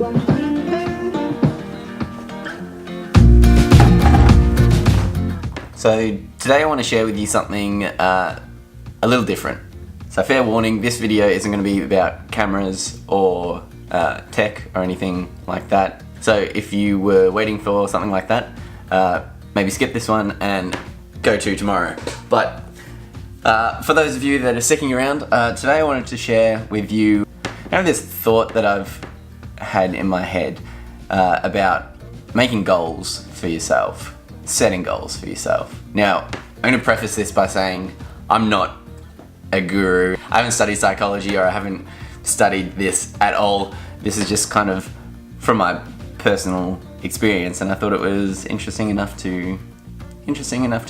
So today I want to share with you something a little different. So fair warning, this video isn't going to be about cameras or tech or anything like that. So if you were waiting for something like that, maybe skip this one and go to tomorrow. But for those of you that are sticking around, today I wanted to share with you this thought that I've had in my head about making goals for yourself, setting goals for yourself. Now, I'm going to preface this by saying I'm not a guru. I haven't studied psychology, or I haven't studied this at all. This is just kind of from my personal experience, and I thought it was interesting enough to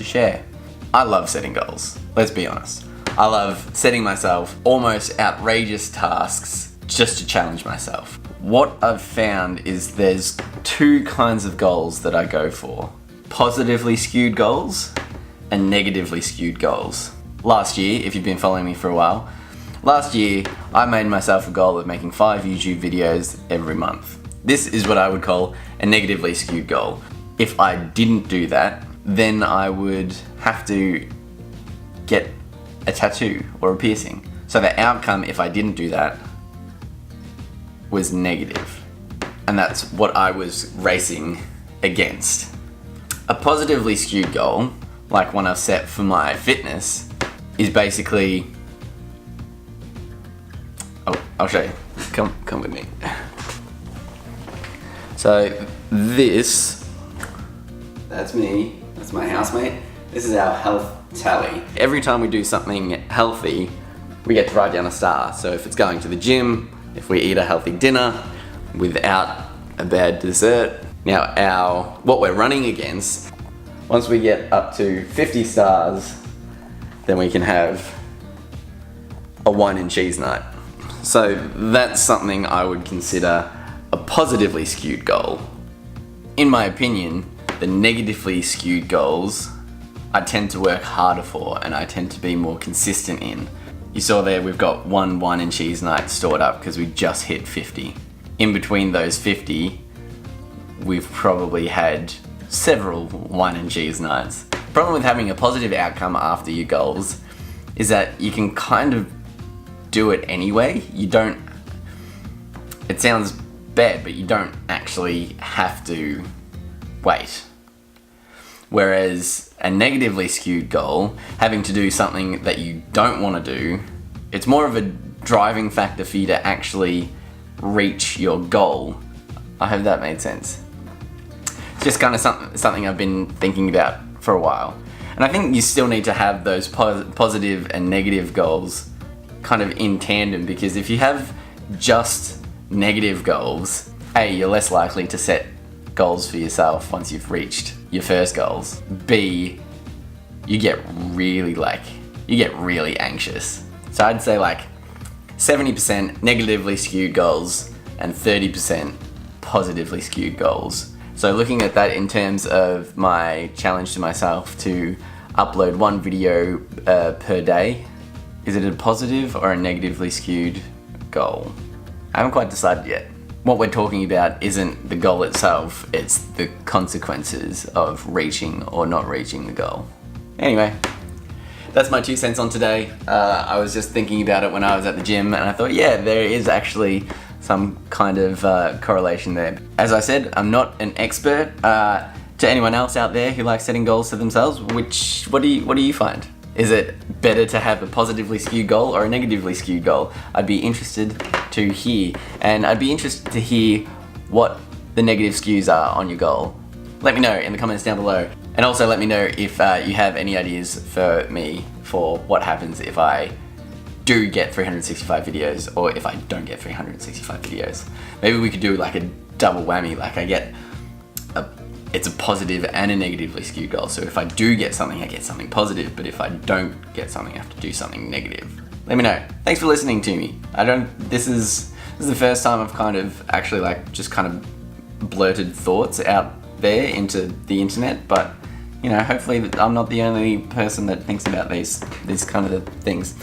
share. I love setting goals, let's be honest. I love setting myself almost outrageous tasks just to challenge myself. What I've found is there's two kinds of goals that I go for: positively skewed goals and negatively skewed goals. Last year, if you've been following me for a while, last year I made myself a goal of making 5 YouTube videos every month. This is what I would call a negatively skewed goal. If I didn't do that, then I would have to get a tattoo or a piercing. So the outcome, if I didn't do that, was negative. And that's what I was racing against. A positively skewed goal, like one I've set for my fitness, is basically... Oh, I'll show you. Come with me. So this, that's me, that's my housemate. This is our health tally. Every time we do something healthy, we get to write down a star. So if it's going to the gym, if we eat a healthy dinner without a bad dessert. Now what we're running against, once we get up to 50 stars, then we can have a wine and cheese night. So that's something I would consider a positively skewed goal. In my opinion, the negatively skewed goals I tend to work harder for, and I tend to be more consistent in. You saw there we've got one wine and cheese night stored up because we just hit 50. In between those 50, we've probably had several wine and cheese nights. The problem with having a positive outcome after your goals is that you can kind of do it anyway. You don't, it sounds bad, but you don't actually have to wait. Whereas a negatively skewed goal, having to do something that you don't want to do, it's more of a driving factor for you to actually reach your goal. I hope that made sense. It's just kind of something I've been thinking about for a while. And I think you still need to have those positive and negative goals kind of in tandem, because if you have just negative goals, A, you're less likely to set goals for yourself once you've reached your first goals. B, you get really anxious. So I'd say like 70% negatively skewed goals and 30% positively skewed goals. So looking at that in terms of my challenge to myself to upload one video per day, is it a positive or a negatively skewed goal? I haven't quite decided yet. What we're talking about isn't the goal itself, it's the consequences of reaching or not reaching the goal. Anyway, that's my 2 cents on today. I was just thinking about it when I was at the gym, and I thought, yeah, there is actually some kind of correlation there. As I said, I'm not an expert. To anyone else out there who likes setting goals for themselves, what do you find? Is it better to have a positively skewed goal or a negatively skewed goal? I'd be interested to hear, and I'd be interested to hear what the negative skews are on your goal. Let me know in the comments down below, and also let me know if you have any ideas for me for what happens if I do get 365 videos or if I don't get 365 videos. Maybe we could do like a double whammy, like it's a positive and a negatively skewed goal. So if I do get something, I get something positive, but if I don't get something, I have to do something negative. Let me know. Thanks for listening to me. This is the first time I've kind of actually just kind of blurted thoughts out there into the internet, but you know, hopefully I'm not the only person that thinks about these kind of things.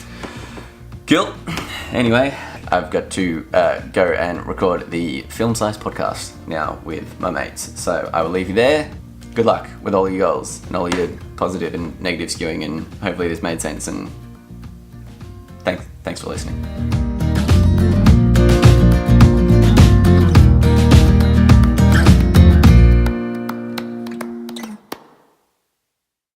Cool. Anyway, I've got to go and record the Film Slice podcast now with my mates. So I will leave you there. Good luck with all your goals and all your positive and negative skewing, and hopefully this made sense, and thanks for listening.